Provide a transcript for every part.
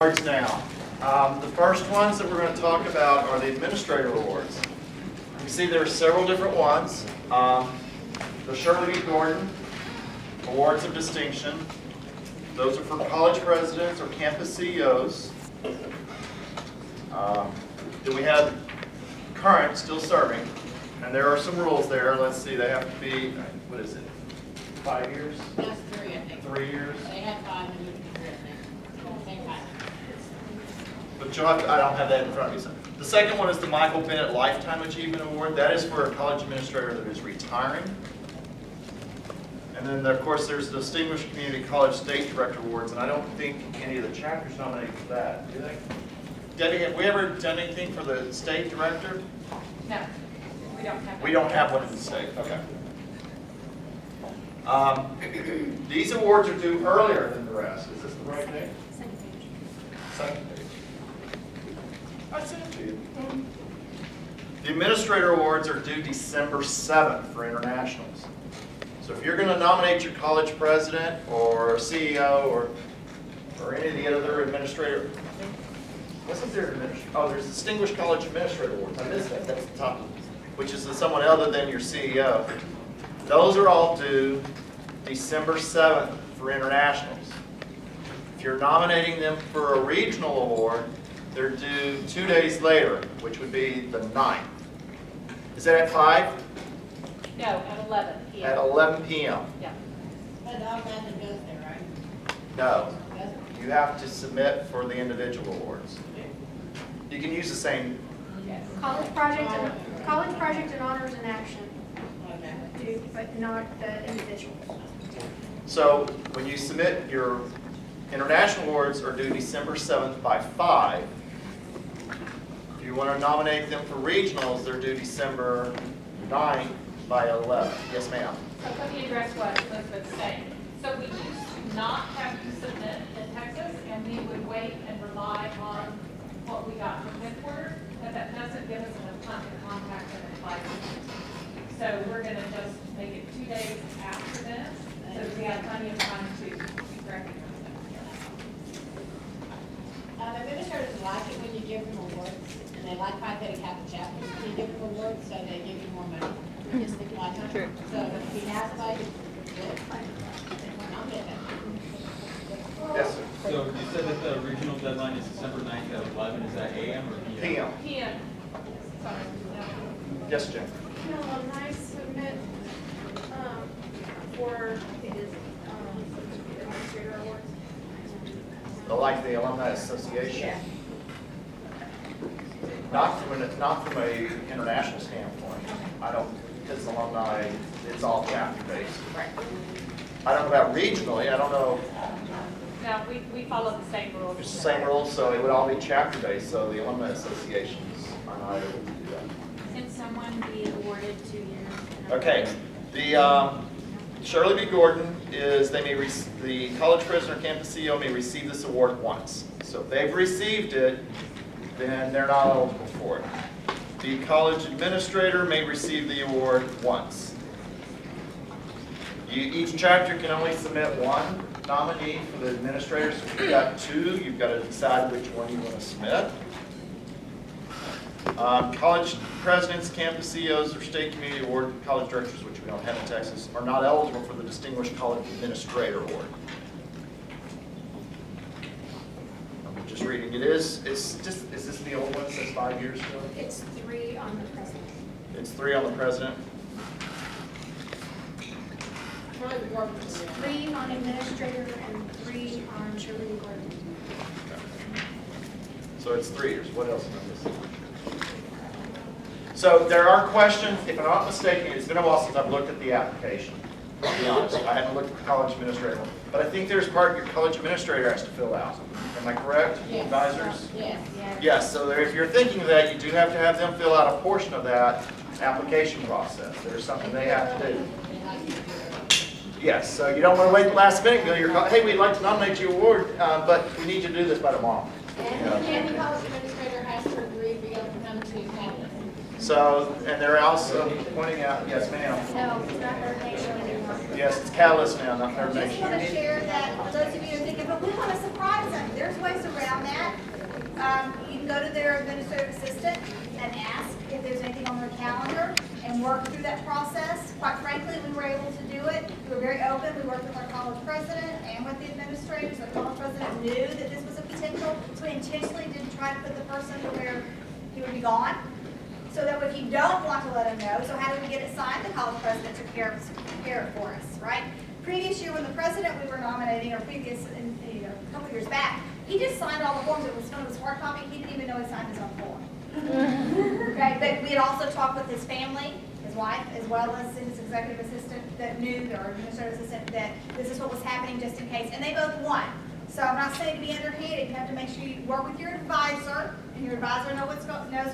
Awards now. The first ones that we're going to talk about are the administrator awards. You see there are several different ones. The Shirley B. Gordon Awards of Distinction. Those are for college presidents or campus CEOs. Then we have current, still serving, and there are some rules there. Let's see, they have to be, what is it, 5 years? That's 3, I think. 3 years? They had 5 and moved to 3, I think. Same time. But you'll have to, I don't have that in front of me. So the second one is the Michael Bennett Lifetime Achievement Award. That is for a college administrator that is retiring. And then, of course, there's the Distinguished Community College State Director Awards, and I don't think any of the chapters nominated for that, do they? Debbie, have we ever done anything for the state director? No, we don't have. We don't have one in the state, okay. These awards are due earlier than the rest. Is this the right date? Second page. Second page. I sent it to you. The administrator awards are due December 7th for internationals. So if you're going to nominate your college president or CEO or any of the other administrator, wasn't there there's Distinguished College Administrator Awards. I missed that. That's the top, which is someone other than your CEO. Those are all due December 7th for internationals. If you're nominating them for a regional award, they're due 2 days later, which would be the 9th. Is that at 5? No, at 11 p.m. At 11 p.m. Yeah. But the automatically goes there, right? No. Does it? You have to submit for the individual awards. You can use the same. Yes. College project and honors in action, Okay. but not the individuals. So when you submit your international awards are due December 7th by 5. If you want to nominate them for regionals, they're due December 9th by 11. Yes, ma'am. So let me address what Elizabeth's saying. So we used to not have to submit in Texas, and we would wait and rely on what we got from headquarters, but that doesn't give us enough time to contact them and apply. So we're going to just make it 2 days after this, so we have plenty of time to recognize them. Administrators like it when you give them awards, and they like Phi Theta Kappa chapters. When you give them awards, so they give you more money. Just think like that. True. So if he has like, good. I'll get that. Yes, sir. So you said that the regional deadline is December 9th at 11. Is that AM or PM? PM. PM. Sorry. Yes, Jim. Can alumni submit for administrator awards? Like the Alumni Association. Not from a international standpoint. I don't, because alumni, it's all chapter based. Right. I don't know about regionally. I don't know. No, we follow the same rules. It's the same rules, so it would all be chapter based. So the alumni associations are not able to do that. Can someone be awarded 2 years? Okay, the Shirley B. Gordon is, the college president or campus CEO may receive this award once. So if they've received it, then they're not eligible for it. The college administrator may receive the award once. Each chapter can only submit one nominee for the administrator. So if you've got 2, you've got to decide which one you want to submit. College presidents, campus CEOs, or state community award college directors, which we don't have in Texas, are not eligible for the Distinguished College Administrator Award. I'm just reading. Is this the old one that says 5 years ago? It's 3 on the president. It's 3 on the president. Probably the board would do It's that. 3 on administrator and 3 on Shirley B. Gordon. So it's 3 years. What else am I missing? So there are questions, if I'm not mistaken, it's been a while since I've looked at the application. I'll be honest, I haven't looked at the college administrator one. But I think there's part your college administrator has to fill out. Am I correct, Yes. advisors? Yes. Yes, so if you're thinking of that, you do have to have them fill out a portion of that application process. There's something they have to do. They like you to do it. Yes, so you don't want to wait the last minute and go, hey, we'd like to nominate you award, but we need you to do this by tomorrow. And the college administrator has to agree to be able to come to campus. So, and they're also pointing out, yes ma'am. No, it's not rotation anymore. Yes, it's Catalyst now, not Third Just want to Nation. share that, for those of you who are thinking, but we want to surprise them, there's ways around that. You can go to their administrative assistant and ask if there's anything on their calendar and work through that process. Quite frankly, we were able to do it. We were very open. We worked with our college president and with the administrators. The college president knew that this was a potential, so we intentionally didn't try to put the person to where he would be gone. So that if you don't want to let him know, so how did we get it signed? The college president took care of it for us, right? Previous year when the president we were nominating, or previous, a couple years back, he just signed all the forms. It was hard copy. He didn't even know he signed his own form. Okay, but we had also talked with his family, his wife, as well as his executive assistant that knew, or administrative assistant, that this is what was happening just in case, and they both won. So I'm not saying to be underhanded. You have to make sure you work with your advisor, and your advisor knows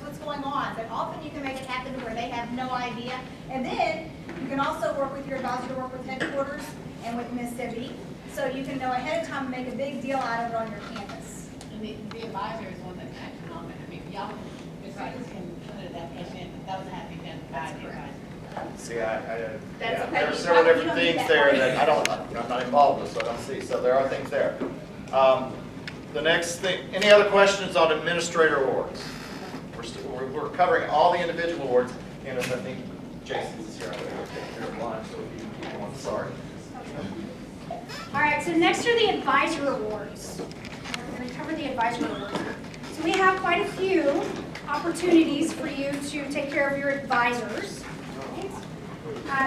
what's going on. But often you can make it happen where they have no idea. And then you can also work with your advisor to work with headquarters and with Miss Debbie, so you can know ahead of time and make a big deal out of it on your campus. And the advisor is one that can act on it. I mean, y'all, advisors can put an application in, but that was have to be done by the advisor. See, That's yeah, okay. there are You several don't different need things that there part. that I'm not involved with, so I don't see. So there are things there. The next thing, any other questions on administrator awards? We're covering all the individual awards, and I think Jason's here. I'm going to take care of mine, so if you want, sorry. All right, so next are the advisor awards. We're going to cover the advisor awards. So we have quite a few opportunities for you to take care of your advisors.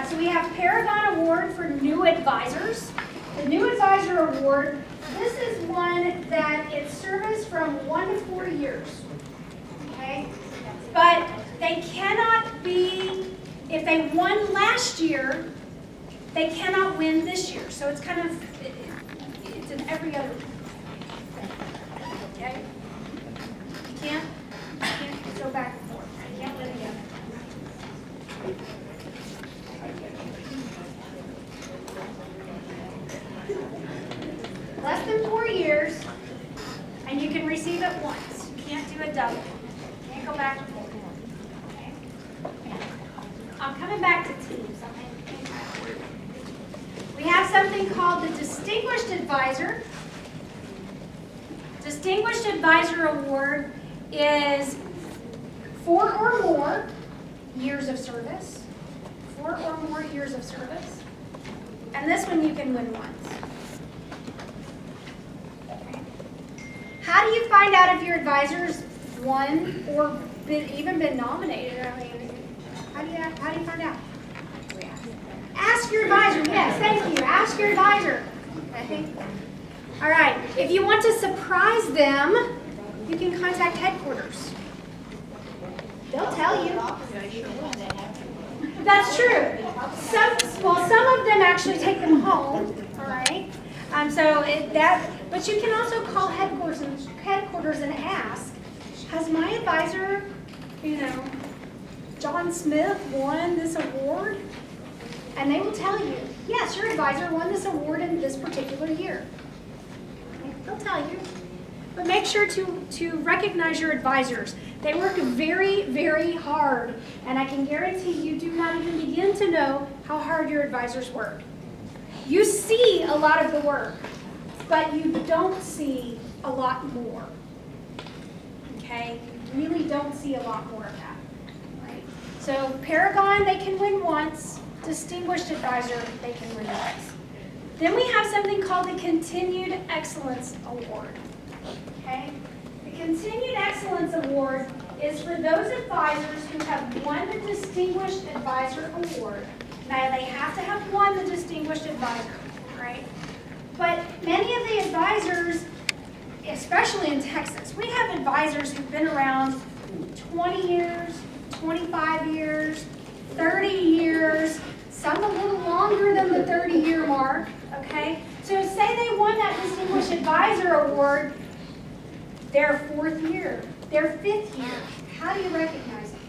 So we have Paragon Award for new advisors. The new advisor award, this is one that it's service from 1 to 4 years. Okay? But they cannot be, if they won last year, they cannot win this year. So it's kind of, it's an every other thing. Okay? You can't go back and forth. You can't live together. Less than 4 years, and you can receive it once. You can't do it double. You can't go back and forth. Okay? I'm coming back to teams. We have something called the Distinguished Advisor. Distinguished Advisor Award is 4 or more years of service. 4 or more years of service. And this one you can win once. Okay. How do you find out if your advisor's won or even been nominated? I mean, how do you find out? Ask your advisor. Yes, thank you. Ask your advisor. Okay. All right. If you want to surprise them, you can contact headquarters. They'll tell you. That's true. Some of them actually take them home. All right. But you can also call headquarters and ask, has my advisor, John Smith, won this award? And they will tell you, yes, your advisor won this award in this particular year. They'll tell you. But make sure to recognize your advisors. They work very, very hard. And I can guarantee you do not even begin to know how hard your advisors work. You see a lot of the work, but you don't see a lot more. Okay? You really don't see a lot more of that. Right? So Paragon, they can win once. Distinguished Advisor, they can win once. Then we have something called the Continued Excellence Award. Okay? The Continued Excellence Award is for those advisors who have won the Distinguished Advisor Award. Now, they have to have won the Distinguished Advisor, right? But many of the advisors, especially in Texas, we have advisors who've been around 20 years, 25 years, 30 years, some a little longer than the 30-year mark, okay? So say they won that Distinguished Advisor Award their 4th year, their 5th year. How do you recognize it?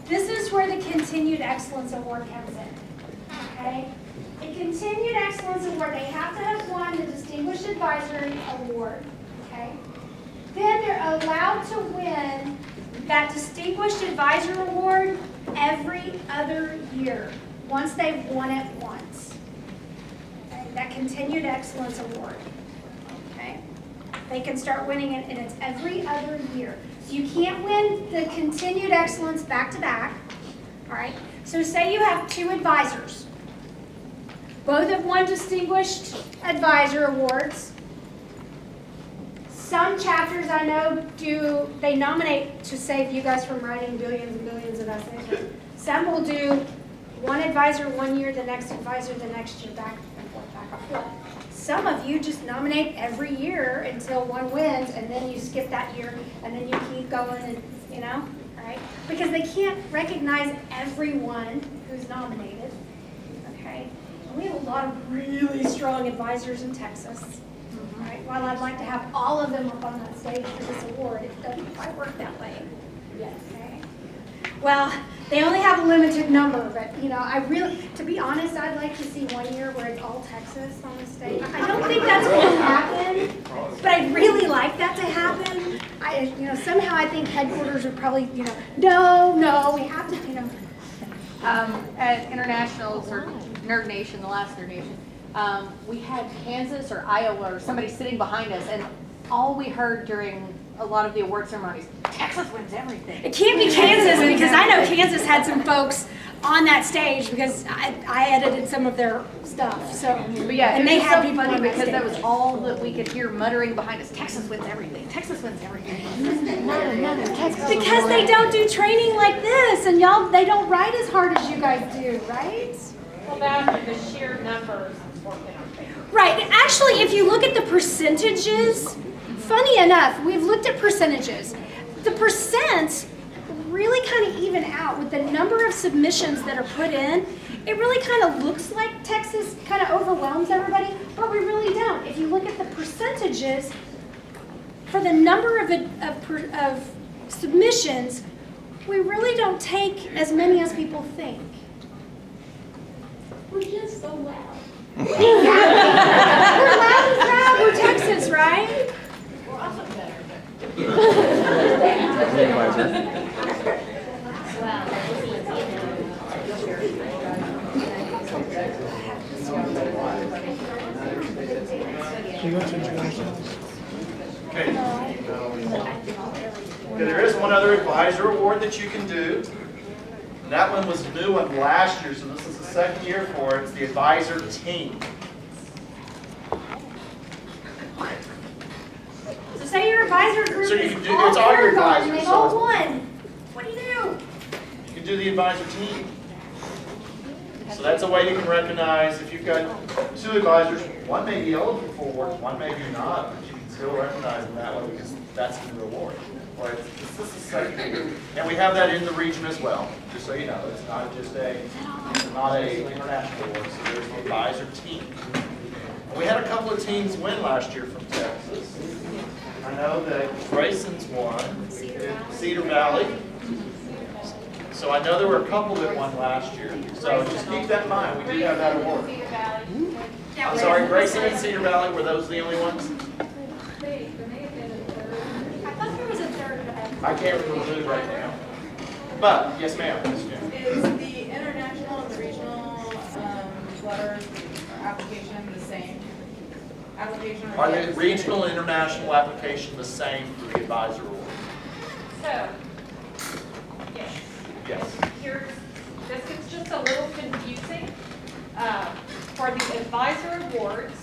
This is where the Continued Excellence Award comes in, okay? The Continued Excellence Award, they have to have won the Distinguished Advisor Award, okay? Then they're allowed to win that Distinguished Advisor Award every other year. once they've won it once. Okay, that continued excellence award. Okay? They can start winning it, and it's every other year. So you can't win the continued excellence back to back. All right? So say you have 2 advisors. Both have won distinguished advisor awards. Some chapters I know they nominate to save you guys from writing billions and billions of essays. Some will do one advisor one year, the next advisor the next year, back and forth, back and forth. Some of you just nominate every year until one wins, and then you skip that year, and then you keep going, and all right? Because they can't recognize everyone who's nominated, okay? And we have a lot of really strong advisors in Texas. Right. While I'd like to have all of them up on that stage for this award, it doesn't quite work that way. Yes. Okay. Well, they only have a limited number, but I really, to be honest, I'd like to see one year where it's all Texas on the stage. I don't think that's going to happen, but I'd really like that to happen. Somehow I think headquarters would probably, no, we have to, At Internationals or Nerd Nation, the last Nerd Nation, we had Kansas or Iowa or somebody sitting behind us, and all we heard during a lot of the award ceremonies, Texas wins everything. It can't be Kansas, because I know Kansas had some folks on that stage because I edited some of their stuff. So, But yeah, and it they was had so people funny on that because that stage. was all that we could hear muttering behind us. Texas wins everything. Texas wins everything. Because they don't do training like this, and they don't write as hard as you guys do, right? Well, that, the sheer numbers work in our favor. Right. And actually, if you look at the percentages, funny enough, we've looked at percentages. The percents really kind of even out with the number of submissions that are put in. It really kind of looks like Texas kind of overwhelms everybody, but we really don't. If you look at the percentages for the number of submissions, we really don't take as many as people think. We're just so loud. We're loud and proud. We're Texas, right? We're also better, Okay. There is one other advisor award that you can do. And that one was a new one last year, so this is the second year for it. It's the advisor team. So say your advisor group So you is can do- all it's all your Paragon, and advisors, they so all it's- won. What do you do? You can do the advisor team. So that's a way you can recognize if you've got 2 advisors, one may be eligible for awards, one may be not, but you can still recognize them that way because that's the reward. Or this is the second year. And we have that in the region as well, just so you know. It's not just not a international award, so there's the advisor team. We had a couple of teams win last year from Texas. I know that Grayson's won, Cedar Valley. So I know there were a couple that won last year. So just keep that in mind, we do have that award. Cedar Valley. I'm sorry, Grayson and Cedar Valley, were those the only ones? I thought there was a third. I can't remember who right now. But, yes ma'am. Yes, ma'am. Is the international and the regional letters or application the same? Application or Are the regional and international application the same for the advisor award? So, yes. Yes. This gets just a little confusing. For the advisor awards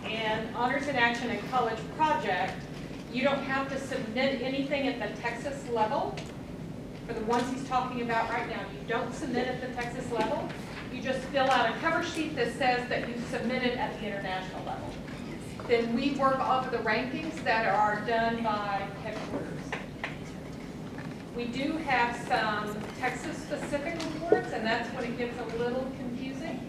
and honors in action and college project, you don't have to submit anything at the Texas level. For the ones he's talking about right now, you don't submit at the Texas level. You just fill out a cover sheet that says that you submitted at the international level. Then we work off of the rankings that are done by headquarters. We do have some Texas-specific awards, and that's when it gets a little confusing.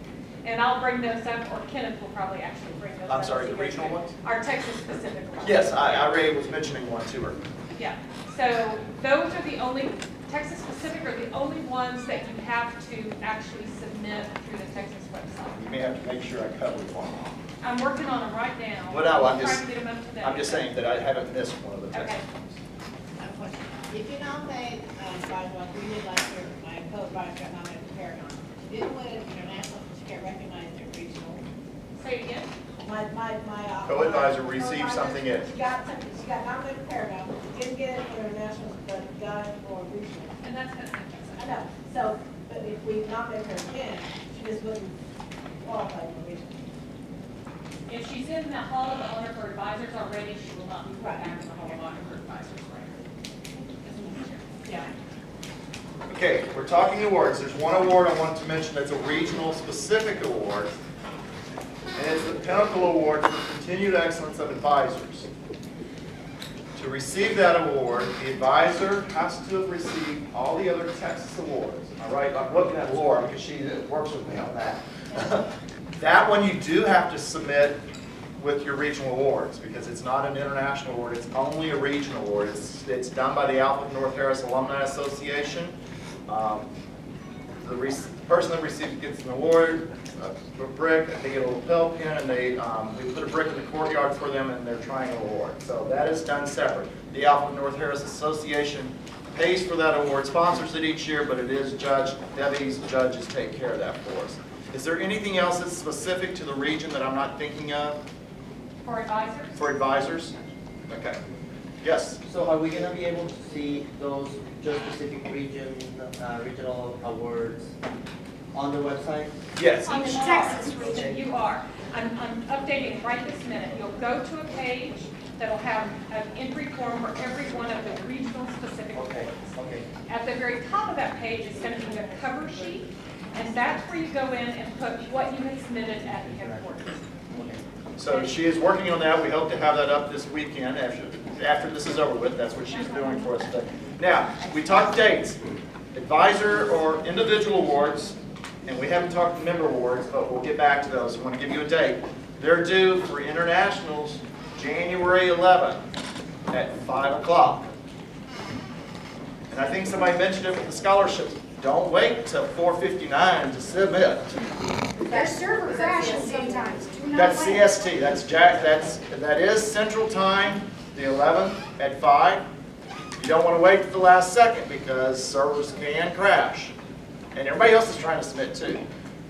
And I'll bring those up, or Kenneth will probably actually bring those up. I'm sorry, the regional ones? Our Texas-specific ones. Yes, I already was mentioning one to her. Yeah, so those are the only, Texas-specific are the only ones that you have to actually submit through the Texas website. You may have to make sure I cover one. I'm working on them right now. Well, no, I'm Trying just, to get them up to date. I'm just saying that I haven't missed one of the Okay. Texas ones. I have a question. If you nominate advisor like we did last year, my co-advisor got nominated for Paragon, If you didn't win it international, you get recognized at regional. Say it again? My. Co-advisor received something in. She got nominated for Paragon, didn't get it for international, but got it for regional. And that's gonna I know, so, but if we nominate her again, she just wouldn't qualify for regional. If she's in the Hall of Honor for Advisors already, she will not be put Right. back in the Hall of Honor for Advisors, right? Yeah. Okay, we're talking awards. There's one award I want to mention that's a regional specific award. And it's the Pinnacle Award for Continued Excellence of Advisors. To receive that award, the advisor has to have received all the other Texas awards. All right, I'm looking at Laura because she works with me on that. That one you do have to submit with your regional awards because it's not an international award, it's only a regional award. It's done by the Alfred North Harris Alumni Association. The person that receives gets an award, a brick, they get a lapel pin, and we put a brick in the courtyard for them and their triangle award. So that is done separate. The Alfred North Harris Association pays for that award, sponsors it each year, but it is judged. Debbie's judges take care of that for us. Is there anything else that's specific to the region that I'm not thinking of For advisors? for advisors? Okay. Yes? So are we gonna be able to see those just specific regional awards on the website? Yes. On the You Texas are. region. You are. I'm updating right this minute. You'll go to a page that'll have an entry form for every one of the regional specific awards. Okay. At the very top of that page is going to be a cover sheet, and that's where you go in and put what you had submitted at headquarters. So she is working on that. We hope to have that up this weekend after this is over with. That's what she's doing for us today. Now, we talked dates, advisor or individual awards, and we haven't talked member awards, but we'll get back to those. I want to give you a date. They're due for internationals January 11th at 5 o'clock. And I think somebody mentioned it with the scholarships. Don't wait till 4:59 to submit. Their server crashes sometimes. Do not That's wait. CST, that is Central Time, the 11th at 5. You don't want to wait to the last second because servers can crash. And everybody else is trying to submit too.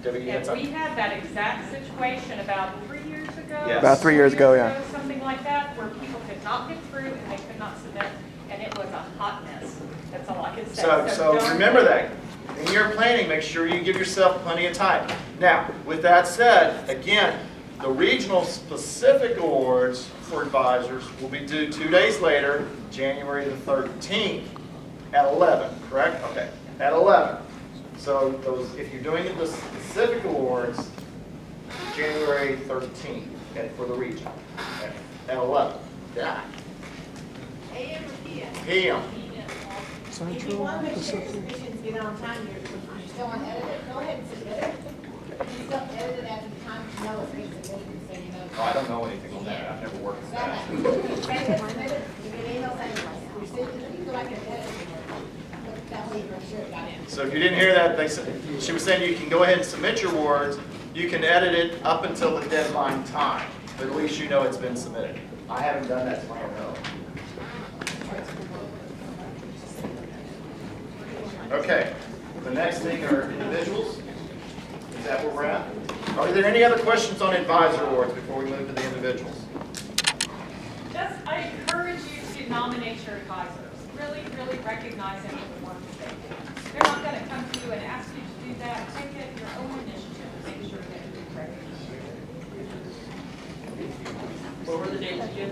Debbie, you had And we something? had that exact situation about 3 years ago. Yes. About 3 years ago, yeah. Something like that, where people could not get through and they could not submit, and it was a hot mess. That's all I can say. So don't- remember that. In your planning, make sure you give yourself plenty of time. Now, with that said, again, the regional specific awards for advisors will be due 2 days later, January the 13th at 11, correct? Okay, at 11. So those, if you're doing the specific awards, January 13th for the region at 11. Yeah. AM or PM? PM. If you want to make sure your submissions get on time, you still want to edit it, go ahead and submit it. You still edit it at the time you know it's being submitted, so you know. Oh, I don't know anything on that. I've never worked with That that. happens. Make it, submit it, you get an email saying, received it, you go back and edit it. That way you're sure it got in. So if you didn't hear that, she was saying you can go ahead and submit your awards. You can edit it up until the deadline time, but at least you know it's been submitted. I haven't done that, so I don't know. Okay, the next thing are individuals. Is that where we're at? Are there any other questions on advisor awards before we move to the individuals? I encourage you to nominate your advisors. Really, really recognize them for the work that they do. They're not going to come to you and ask you to do that. Take it your own initiative to make sure that you're recognized. What were the dates again?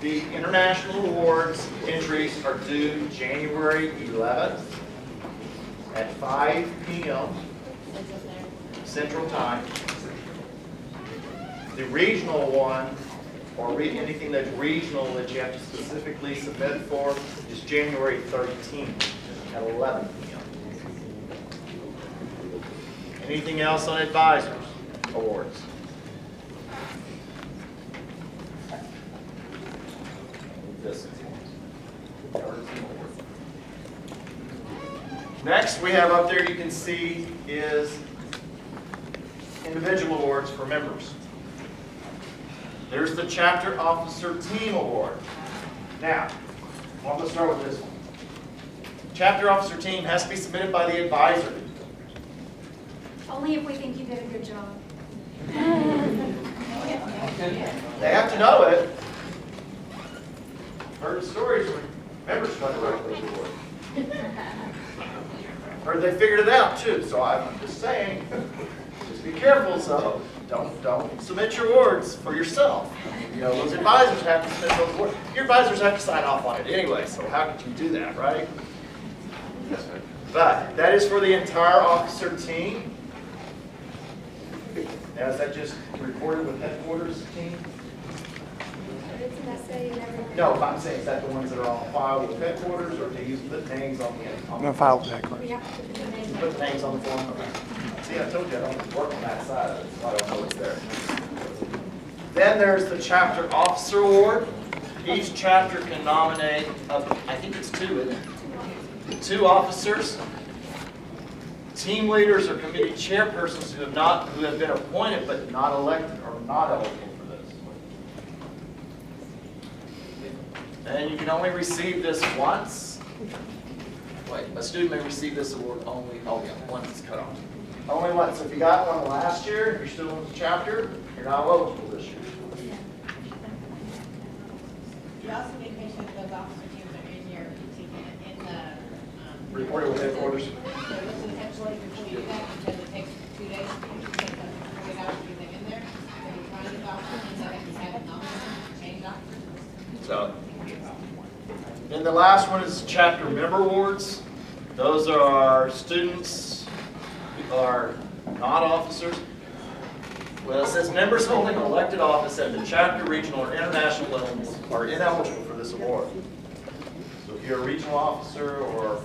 The international awards entries are due January 11th at 5 p.m. Central Time. The regional one, or anything that's regional that you have to specifically submit for, is January 13th at 11 p.m. Anything else on advisors awards? This. Next, we have up there, you can see, is individual awards for members. There's the Chapter Officer Team Award. Now, I'm going to start with this one. Chapter Officer Team has to be submitted by the advisor. Only if we think you did a good job. They have to know it. Heard the stories when members try to write those awards. Or they figured it out too, so I'm just saying, just be careful, so don't submit your awards for yourself. You know, those advisors have to submit those awards. Your advisors have to sign off on it anyway, so how could you do that, right? But that is for the entire officer team. Now, is that just reported with headquarters team? It's an essay and everything. No, I'm saying, is that the ones that are on file with headquarters, or do you put names on the? No file check. We have to put the name. Put the names on the form? Okay. See, I told you I don't work on that side of it, so I don't know what's there. Then there's the chapter officer award. Each chapter can nominate, I think it's 2, isn't it? 2 officers. Team leaders or committee chairpersons who have been appointed but not elected are not eligible for this. And you can only receive this once. Wait, a student may receive this award only, once it's cut off. Only once. If you got one last year, and you're still in the chapter, you're not eligible this year. You also need to make sure that those officer teams are in your, in the, Reported with headquarters. so this is actually before you do that, because it takes 2 days to take them 48 hours to get them in there. So you're trying to get the officer, and then you have to change officers. So, and the last one is chapter member awards. Those are students who are not officers. Well, it says members holding elected office at the chapter, regional, or international levels are ineligible for this award. So if you're a regional officer or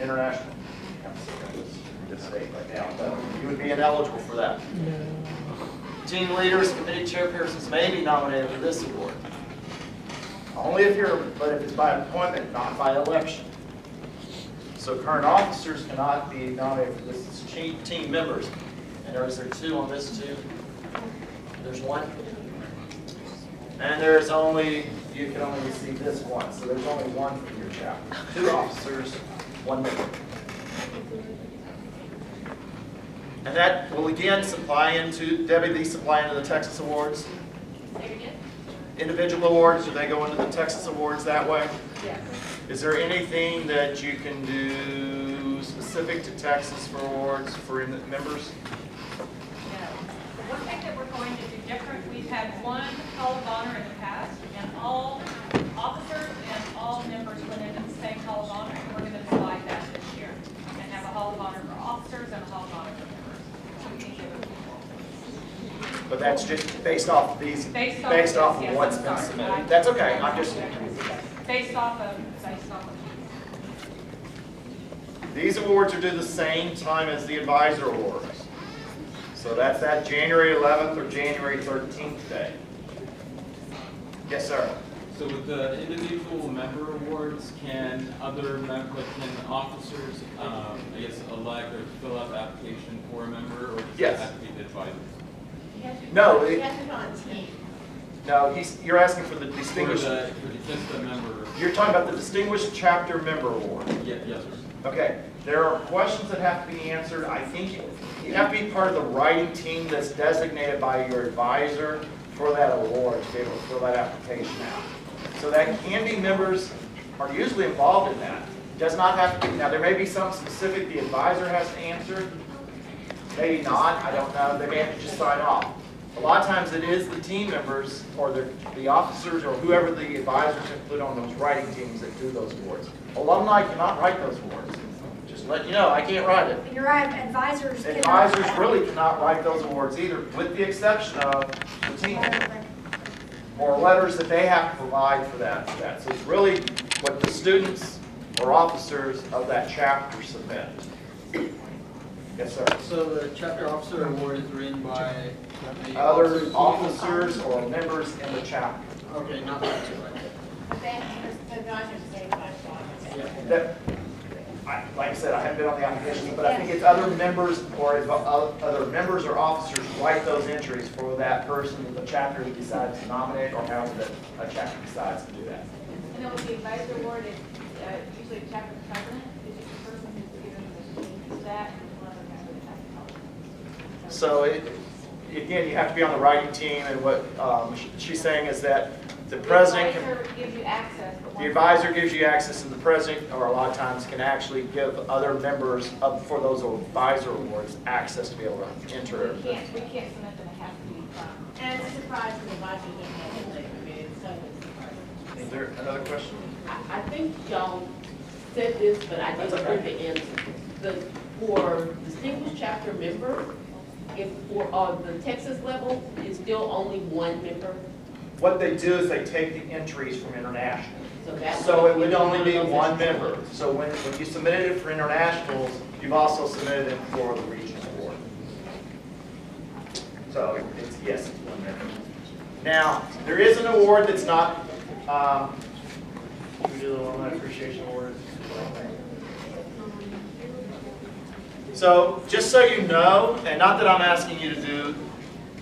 international, this state right now, but you would be ineligible for that. Team leaders, committee chairpersons may be nominated for this award. Only if but if it's by appointment, not by election. So current officers cannot be nominated for this. It's team members. And is there 2 on this too? There's 1. And there's you can only receive this once. So there's only 1 from your chapter. 2 officers, 1 member. And that will again supply into, Debbie, these supply into the Texas Awards? Individual awards, do they go into the Texas Awards that way? Yes. Is there anything that you can do specific to Texas for awards for members? No. One thing that we're going to do different, we've had 1 Hall of Honor in the past, and all officers and all members went into the same Hall of Honor, and we're going to divide that this year, and have a Hall of Honor for officers and a Hall of Honor for members. So we can give it equal. But that's just based off of these, based off of yes, what's I'm been sorry. submitted. That's okay, I'm just, Based off of. these awards are due the same time as the advisor awards. So that's that January 11th or January 13th day. Yes, sir. So with the individual member awards, can officers, I guess, elect or fill out the application for a member, or does Yes. that have to be the advisor? No, You have to be on a team. No, you're asking for the For distinguished, just the member, you're talking about the Distinguished Chapter Member Award. yes, sir. Okay, there are questions that have to be answered. I think you have to be part of the writing team that's designated by your advisor for that award to be able to fill that application out. So that can be members are usually involved in that. Does not have to be, now there may be some specific the advisor has to answer. Maybe not, I don't know. They may have to just sign off. A lot of times it is the team members or the officers or whoever the advisors have put on those writing teams that do those awards. Alumni cannot write those awards. Just let you know, I can't write it. You're right, advisors. cannot- Advisors really cannot write those awards either, with the exception of the team or letters that they have to provide for that. So it's really what the students or officers of that chapter submit. Yes, sir. So the chapter officer award is written by the Other team? officers or members in the chapter. Okay, not that two, right? The advisors say that. That, like I said, I haven't been on the application, but I think it's other members or other members or officers write those entries for that person that the chapter decides to nominate or however that a chapter decides to do that. And then with the advisor award, it's usually chapter president, is the person who's given that, and one other guy with the chapter. So again, you have to be on the writing team, and what she's saying is that the president can. advisor gives you access. but The once- advisor gives you access, and the president, or a lot of times, can actually give other members up for those advisor awards access to be able to enter. We can't submit them, it has to be from. And it's a surprise to the advisors didn't have it. I mean, it's totally surprising. Is there another question? I think y'all said this, but I didn't hear the answer. For distinguished chapter member, if for the Texas level, it's still only one member. What they do is they take the entries from international. That So it would only be one member. So when you submitted it for internationals, you've also submitted it for the regional award. So it's, yes, it's one member. Now, there is an award that's not, we do the Alumni Appreciation Award. So just so you know, and not that I'm asking you to do,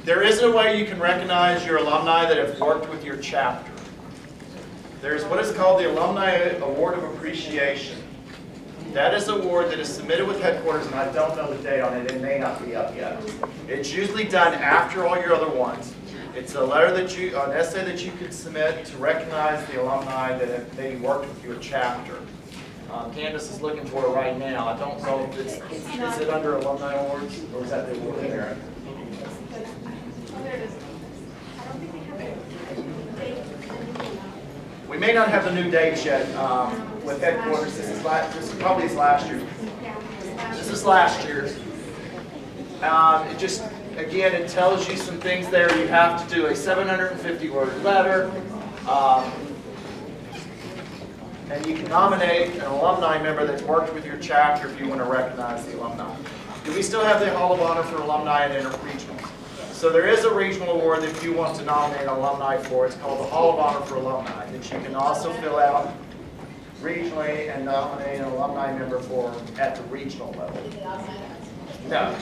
there is a way you can recognize your alumni that have worked with your chapter. There's what is called the Alumni Award of Appreciation. That is an award that is submitted with headquarters, and I don't know the date on it. It may not be up yet. It's usually done after all your other ones. It's a letter that you, an essay that you can submit to recognize the alumni that have maybe worked with your chapter. Candace is looking for it right now. I don't know if it's, is it under Alumni Awards, or is that the award there? Oh, there it is. We may not have the new dates yet with headquarters. This is probably last year. This is last year's. It just, again, it tells you some things there. You have to do a 750-word letter. And you can nominate an alumni member that's worked with your chapter if you want to recognize the alumni. Do we still have the Hall of Honor for alumni and interregional? So there is a regional award that if you want to nominate an alumni for. It's called the Hall of Honor for alumni, that you can also fill out regionally and nominate an alumni member for at the regional level. No,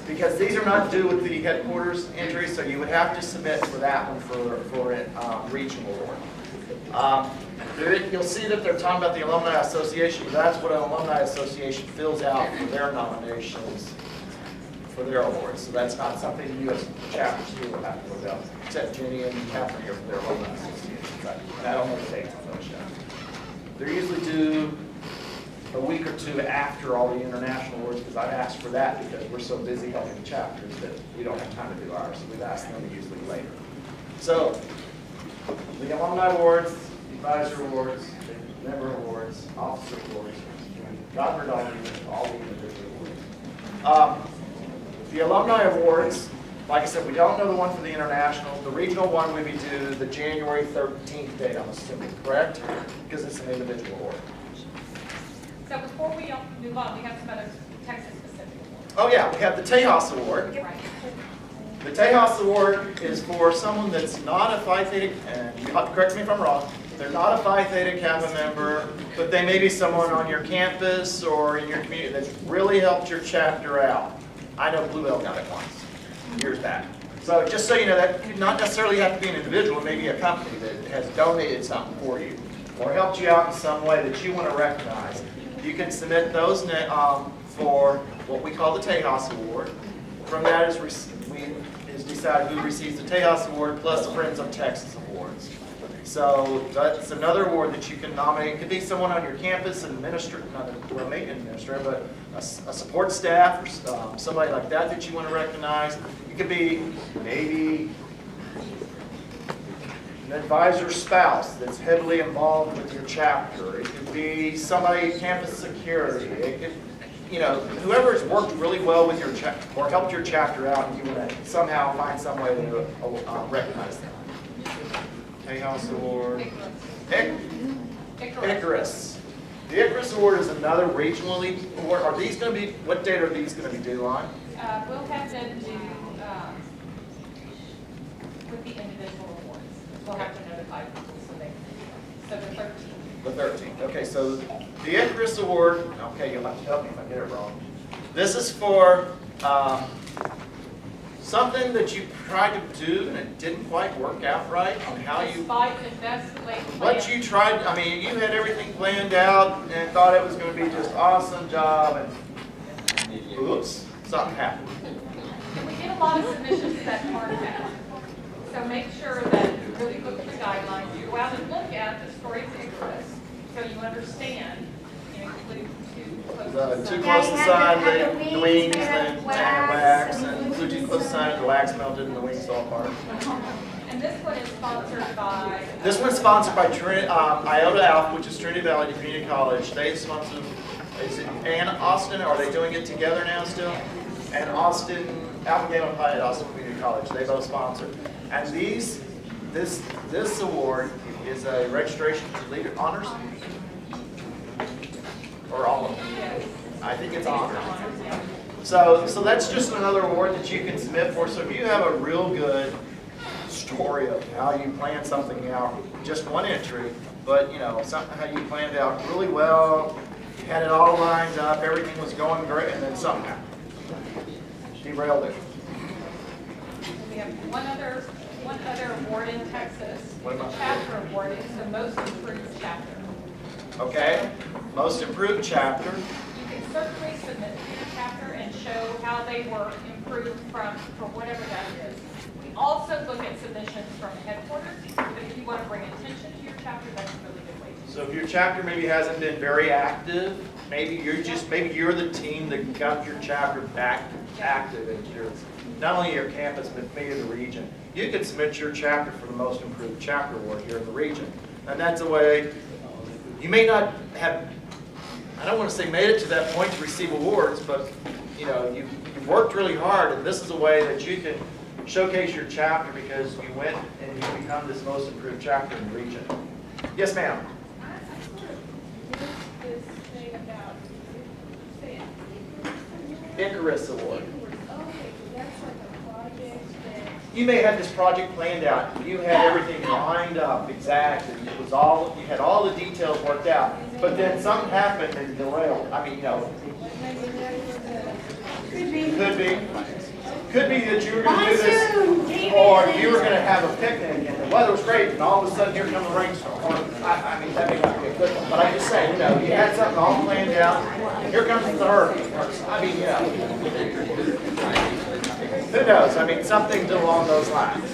because these are not due with the headquarters entry, so you would have to submit for that one for a regional award. You'll see that they're talking about the Alumni Association, but that's what an Alumni Association fills out for their nominations for their awards. So that's not something you as chapters here will have to fill out, except Jenny and Catherine here for their Alumni Association. But I don't know the dates on those yet. They're usually due a week or two after all the international awards, because I've asked for that because we're so busy helping the chapters that we don't have time to do ours. So we've asked them usually later. So the Alumni Awards, Advisor Awards, Member Awards, Officer Awards, Governor Documents, all the individual awards. The Alumni Awards, like I said, we don't know the one for the international. The regional one would be due the January 13th date, I'm assuming, correct? Because it's an individual award. So before we move on, we have some other Texas-specific awards. Oh yeah, we have the Tejas Award. Right. The Tejas Award is for someone that's not a Phi Theta, and you have to correct me if I'm wrong, they're not a Phi Theta Kappa member, but they may be someone on your campus or in your community that's really helped your chapter out. I know Blue Bell got it once, years back. So just so you know, that could not necessarily have to be an individual, maybe a company that has donated something for you or helped you out in some way that you want to recognize. You can submit those for what we call the Tejas Award. From that is decide who receives the Tejas Award plus Friends of Texas Awards. So that's another award that you can nominate. It could be someone on your campus, an administrator, not a maintenance administrator, but a support staff or somebody like that that you want to recognize. It could be maybe an advisor's spouse that's heavily involved with your chapter. It could be somebody in campus security. It could, you know, whoever has worked really well with your chapter or helped your chapter out, and you want to somehow find some way to recognize them. Tejas Award. Icarus. The Icarus Award is another regionally award. Are these going to be, what date are these going to be due on? We'll have them do with the individual awards. We'll have to notify people so the 13th. The 13th. Okay, so the Icarus Award, okay, you'll have to help me if I get it wrong. This is for something that you tried to do and it didn't quite work out right on how you... Despite the best laid plan. What you tried, I mean, you had everything planned out and thought it was going to be just awesome job and oops, something happened. And we get a lot of submissions that aren't met. So make sure that you really look at the guidelines, you go out and look at the story of Icarus, so you understand, you know, include Too Yeah, close you to have sun, to have the the wings, wings made then of wax, wax, and flew too close to sun, and the wax melted and the wings fell apart. And this one is sponsored by. This one's sponsored by Iota Alpha, which is Trinity Valley Community College. They sponsor, is it Ann Austin? Are they doing it together now still? And Austin, Alpha Gamma Pi at Austin Community College. They both sponsor. And this award is a registration to leader honors. Or all of them. I think it's honors. So that's just another award that you can submit for. So if you have a real good story of how you planned something out, just one entry, but you know, how you planned out really well, you had it all lined up, everything was going great, and then something happened. Derailed it. We have one other award in Texas, What about- chapter award, it's the most improved chapter. Okay? Most improved chapter. You can certainly submit to your chapter and show how they were improved from whatever that is. We also look at submissions from headquarters, but if you want to bring attention to your chapter, that's a really good way to do it. So if your chapter maybe hasn't been very active, maybe you're the team that got your chapter back active in not only your campus, but maybe the region. You could submit your chapter for the most improved chapter award here in the region. And that's a way, you may not have, I don't want to say made it to that point to receive awards, but you know, you've worked really hard, and this is a way that you can showcase your chapter because you went and you become this most improved chapter in the region. Yes, ma'am. This thing about, say it. Icarus Award. Okay, that's like a project that. You may have this project planned out. You had everything lined up exactly. It was all, you had all the details worked out. But then something happened and derailed. I mean, you know. Could be. Could be that you were going to do this, or you were going to have a picnic and the weather was great, and all of a sudden here comes a rainstorm. Or, I mean, that may not be a good one, but I just say, you know, you had something all planned out. Here comes the hurricane. I mean, you know. Who knows? I mean, something along those lines.